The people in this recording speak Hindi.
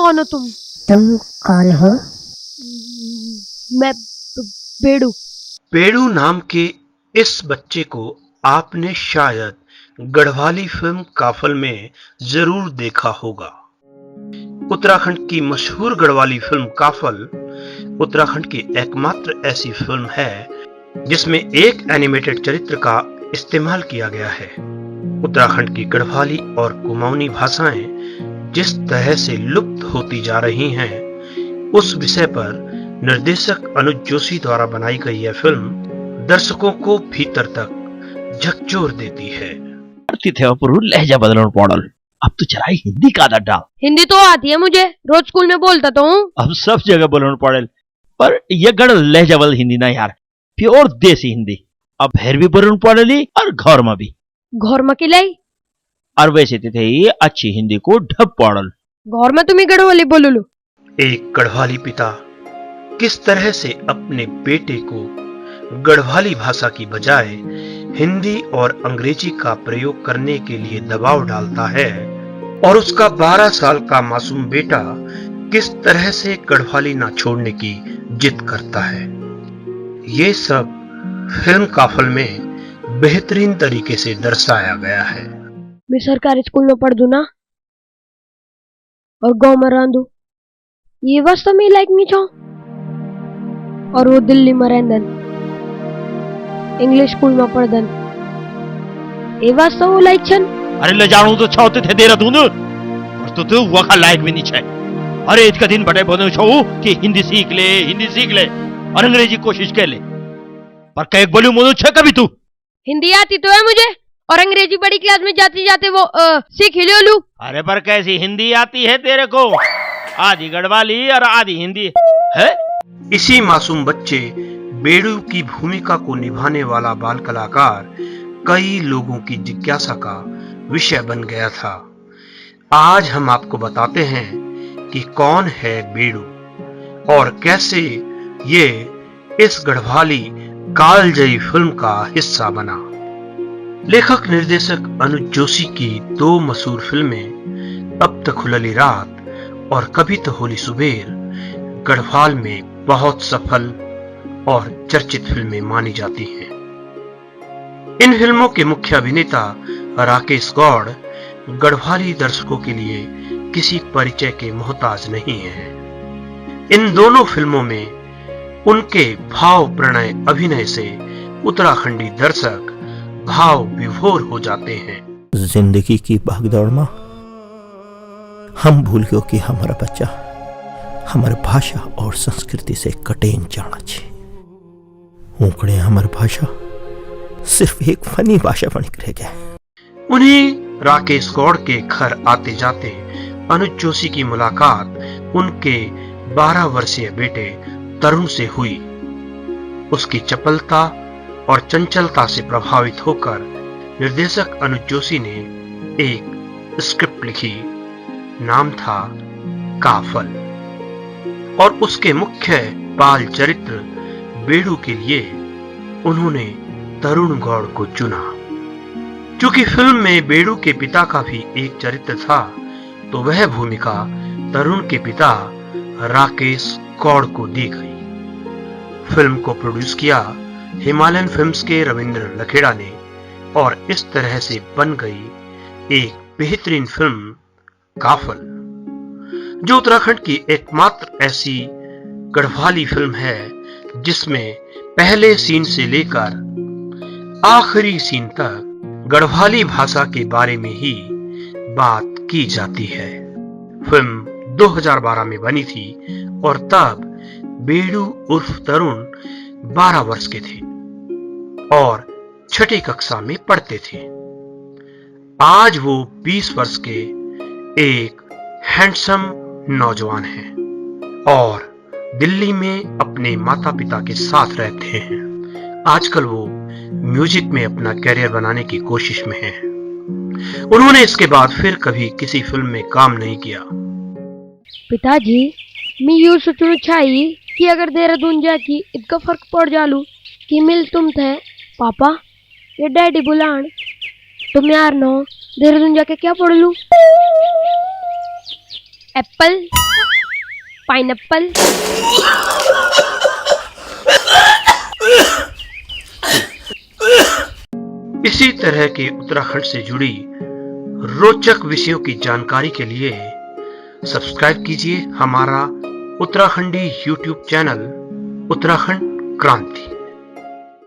कौन हो तुम? तुम कौन हो? मैं बेड़ू। पेड़ू नाम के इस बच्चे को आपने शायद गढ़वाली फिल्म काफल में जरूर देखा होगा। उत्तराखंड की मशहूर गढ़वाली फिल्म काफल उत्तराखंड की एकमात्र ऐसी फिल्म है जिसमें एक एनिमेटेड चरित्र का इस्तेमाल किया गया है। उत्तराखंड की गढ़वाली और कुमाऊनी भाषाएं जिस तरह से लुप्त होती जा रही हैं, उस विषय पर निर्देशक अनुज जोशी द्वारा बनाई गई यह फिल्म दर्शकों को भीतर तक झकझोर देती है। लहजा बदलना पड़ल। अब तो चलाई हिंदी का आदत डाल। हिंदी तो आती है मुझे, रोज स्कूल में बोलता तो हूँ। अब सब जगह बोलना पड़ेल, पर यह गढ़ लहजा बदल हिंदी ना यार, प्योर देसी हिंदी। अब फिर भी बोलना पड़ेली और घर में भी। घर में किलाई और वैसे थे ये अच्छी हिंदी को ढप पड़ल। घर में तुम्हें गढ़वाली बोलू लो। एक गढ़वाली पिता किस तरह से अपने बेटे को गढ़वाली भाषा की बजाय हिंदी और अंग्रेजी का प्रयोग करने के लिए दबाव डालता है, और उसका 12 साल का मासूम बेटा किस तरह से गढ़वाली ना छोड़ने की जिद करता है, ये सब फिल्म काफल में बेहतरीन तरीके से दर्शाया गया है। मैं सरकारी स्कूल में पढ़ दू ना और गांव में रह दू, ये वास्तव में लायक नहीं छो। और वो दिल्ली में रहन इंग्लिश स्कूल में पढ़दन, ये वास्तव वो लायक छन। अरे ले जाऊं तो छौते थे देरा दून, और तो वखा लायक भी नहीं छे। अरे इसका दिन बड़े बोले छो कि हिंदी सीख ले और अंग्रेजी कोशिश कर ले, पर कई बोलू मोनू छे कभी तू। हिंदी आती तो है मुझे, और अंग्रेजी बड़ी क्लास में जाते जाते वो सीख ही लू। अरे पर कैसी हिंदी आती है तेरे को? आधी गढ़वाली और आधी हिंदी है। इसी मासूम बच्चे बेड़ू की भूमिका को निभाने वाला बाल कलाकार कई लोगों की जिज्ञासा का विषय बन गया था। आज हम आपको बताते हैं कि कौन है बेड़ू और कैसे ये इस गढ़वाली कालजयी फिल्म का हिस्सा बना। लेखक निर्देशक अनुज जोशी की 2 मशहूर फिल्में अब तक खुलली रात और कभी तो होली सुबेर गढ़वाल में बहुत सफल और चर्चित फिल्में मानी जाती हैं। इन फिल्मों के मुख्य अभिनेता राकेश गौड़ गढ़वाली दर्शकों के लिए किसी परिचय के मोहताज नहीं है। इन दोनों फिल्मों में उनके भाव प्रणय अभिनय से उत्तराखंडी दर्शक भाव विभोर हो जाते हैं। जिंदगी की भागदौड़ में हम भूल गयो कि हमारा बच्चा हमारे भाषा और संस्कृति से कटेन जाना चाहिए। ऊकड़े हमारी भाषा सिर्फ एक फनी भाषा बन रह गया। उन्हीं राकेश गौड़ के घर आते जाते अनुज जोशी की मुलाकात उनके 12 वर्षीय बेटे तरुण से हुई। उसकी चपलता और चंचलता से प्रभावित होकर निर्देशक अनुज जोशी ने एक स्क्रिप्ट लिखी, नाम था काफल, और उसके मुख्य बाल चरित्र बेड़ू के लिए उन्होंने तरुण गौड़ को चुना। चूंकि फिल्म में बेड़ू के पिता का भी एक चरित्र था, तो वह भूमिका तरुण के पिता राकेश गौड़ को दी गई। फिल्म को प्रोड्यूस किया हिमालयन फिल्म्स के रविंद्र लखेड़ा ने, और इस तरह से बन गई एक बेहतरीन फिल्म काफल, जो उत्तराखंड की एकमात्र ऐसी गढ़वाली फिल्म है जिसमें पहले सीन से लेकर आखिरी सीन तक गढ़वाली भाषा के बारे में ही बात की जाती है। फिल्म 2012 में बनी थी और तब बेड़ू उर्फ तरुण 12 वर्ष के थे और 6ठी कक्षा में पढ़ते थे। आज वो 20 वर्ष के एक हैंडसम नौजवान हैं और दिल्ली में अपने माता पिता के साथ रहते हैं। आजकल वो म्यूजिक में अपना करियर बनाने की कोशिश में हैं। उन्होंने इसके बाद फिर कभी किसी फिल्म में काम नहीं किया। पिताजी, मैं यूं सोचना चाहिए कि अगर देहरादून जाके इतना फर्क पड़ जालू कि मिल तुम थे पापा ये डैडी बुलान, तो मैं यार नो देहरादून जाके क्या पढ़ लू। एप्पल, पाइनएप्पल, इसी तरह के उत्तराखंड से जुड़ी रोचक विषयों की जानकारी के लिए सब्सक्राइब कीजिए हमारा उत्तराखंडी YouTube चैनल उत्तराखंड क्रांति।